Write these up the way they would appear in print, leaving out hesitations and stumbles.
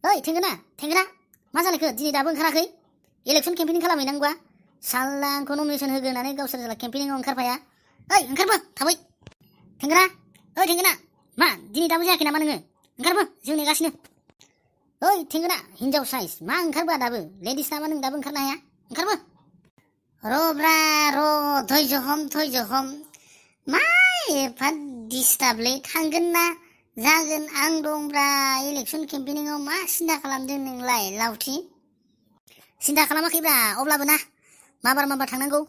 ओइ थेंगोना मा जालायखो दिनै दाबो ओंखाराखै इलेक्सन केम्पेनिं खालामहैनांगौआ साल्ला आंखौ नमिनेसन होग्रोनानै गावसोर जेला केम्पेनिंआव ओंखारफाया ओइ ओंखारबो थाबै थेंगोना ओइ थेंगोना मा दिनै दाबो जायाखै नामा नोङो ओंखारबो जिउ नेगासिनो ओइ थेंगोना हिनजाव साइज मा ओंखारबोआ दाबो लेडिस नामा नों दाबो ओंखारनो हाया ओंखारबो रब्रा र' धैर्य हम मा एफा डिस्टार्बलै थांगोन ना जागोन आं दंब्रा इलेक्सन केम्पेनिंआव मा सिन्था खालामदों नोंलाय लावथि सिन्था खालामाखैब्रा अब्लाबो ना माबार थांनांगौ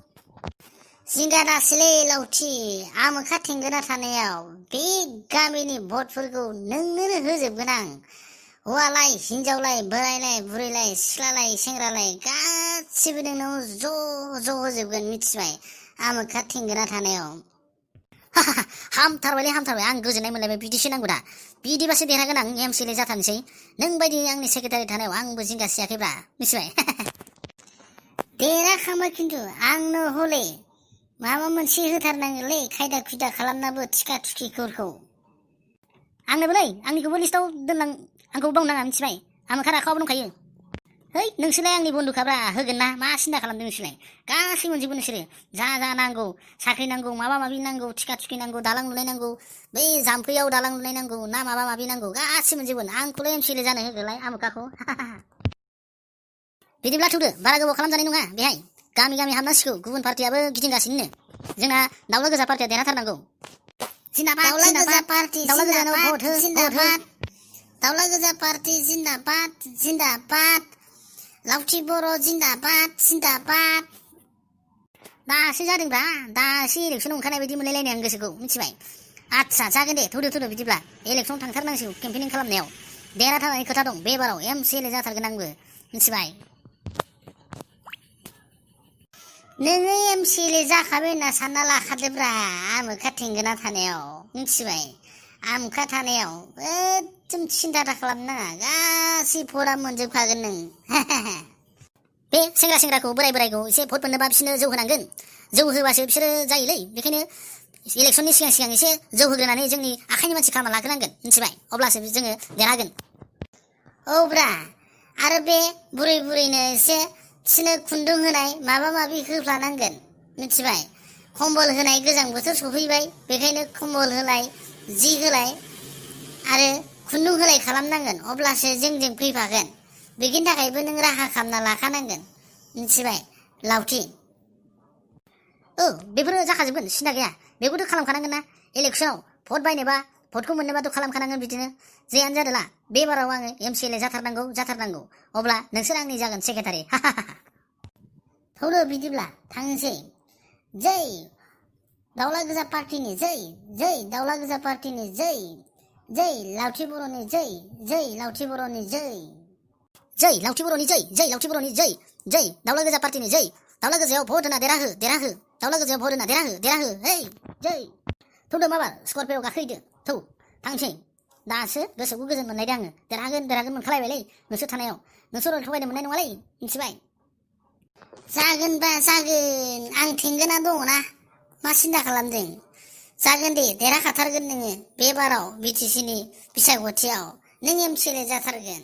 जिंगा दासैलै लावथि आमोखा थेंगोना थानायाव बे गामिनि भटफोरखौ नोंनोनो होजोबगोन आं हौवालाय हिनजावलाय बोरायलाय बुरैलाय सिख्लालाय सेंग्रालाय गासिबो नोंनाव ज' होजोबगोन मिथिबाय आमोखा थेंगोना थानायाव हामथारबाय आं गोजोननाय मोनलायबाय बिदिसो नांगौ दा बिदिबासो देरहागोन आं एमसिएलए जाथारनोसै नों बायदि आंनि सेक्रेटारि थानायाव आंबो जिंगा सियाखैब्रा मिथिबाय देरहाखांबाय खिन्थु आंनो हले माबा मोनसे होथारनांगोनलै खायदा खुदा खालामनाबो थिखा थुखिफोरखौ आंनोबोलै आंनिखौबो लिस्टाव दोनलां आंखौ बावनाङा मिथिबाय आमोखा राखावाबो दंखायो है नोंसोरलाय आंनि बन्दुखाब्रा होगोन ना मा सिन्था खालामदों नोंसोरलाय गासै मोनजोबो नोंसोरो जा नांगौ साख्रि नांगौ माबा माबि नांगौ थिखा थुखि नांगौ दालां लुनाय नांगौ बै जाम्फैयाव दालां लुनाय नांगौ ना माबा माबि नांगौ गासै मोनजोबगोन आंखौलाय एमसिएलए जानो होगोनलाय आमोखाखौ बिदिब्ला थौदो बारा गोबाव खालामजानाय नङा बेहाय गामि हाबनांसिगौ गुबुन पार्टियाबो गिदिंगासिनो जोंना दाउला गोजा पार्टिया देरहाथारनांगौ दाउला गोजा पार्टी जिन्दाबाद दाउला गोजा पार्टी जिन्दाबाद लावथि बर' जिन्दाबाद दासो जादोंब्रा दासो इलेक्सनाव ओंखारनाय बायदि मोनलायलायनाय आं गोसोखौ मिथिबाय आदसा जागोन दे थौदो बिदिब्ला इलेक्सन थांथारनांसिगौ केम्पेनिं खालामनायाव देरहाथारनायनि खोथा दं बे बाराव एमसिएलए जाथारगोन आंबो मिथिबाय नोङो एमसिएलए जाखाबाय होनना सानना लाखादोब्रा आमोखा थेंगोना थानायाव मिथिबाय आमोखा थानायाव एकदम सिन्था दा खालामनाङा गासै भटआ मोनजोबखागोन नों बे सेंग्राखौ बोरायखौ एसे भट मोननोबा बिसोरनो जौ होनांगोन जौ होबासो बिसोरो जायोलै बेखायनो इलेक्सननि सिगां एसे जौ होग्रोनानै जोंनि आखाइनि मानसि खालामना लाग्रोनांगोन मिथिबाय अब्लासो जोङो देरहागोन औब्रा आरो बे बुरैनो एसे बिसोरनो खुन्दुं होनाय माबा माबि होफ्लानांगोन मिथिबाय खम्बल होनाय गोजां बोथोर सफैबाय बेखायनो खम्बल होलाय जि होलाय आरो खुन्दुं होलाय खालामनांगोन अब्लासो जोंजों फैफागोन बेनि थाखायबो नों राहा खालामना लाखानांगोन मिथिबाय लावथि बेफोरो जाखाजोबगोन सिन्था गैया बेखौथ' खालामखानांगोन ना इलेक्सनाव भट बायनोबा भटखौ मोननोबाथ' खालामखानांगोन बिदिनो जेयानो जादोला बे बाराव आङो एमसिएलए जाथारनांगौ अब्ला नोंसोर आंनि जागोन सेक्रेटारि थौदो बिदिब्ला थांनोसै जै दाउला गोजा पार्टीनि जै दाउला गोजा पार्टीनि जै लावथि बर'नि जै लावथि बर'नि जै लावथि बर'नि जै दाउला गोजा पार्टीनि जै दाउला गोजायाव भट होना देरहाहो दाउला गोजायाव भट होना देरहाहो है जै थौदो माबा स्करपिअ गाखोहैदो थौ थांसै दासो गोसोखौ गोजोन मोनलायदों आङो देरहागोन मोनखालायबायलै नोंसोर थानायाव नोंसोर थगायनो मोननाय नङालै मिथिबाय जागोनबा जागोन आं थेंगोना दङना मा सिन्था खालामदों जागोन दे देरहाखाथारगोन नोङो बे बाराव बिटिसिनि बिसायख'थियाव नों एमसिएलए जाथारगोन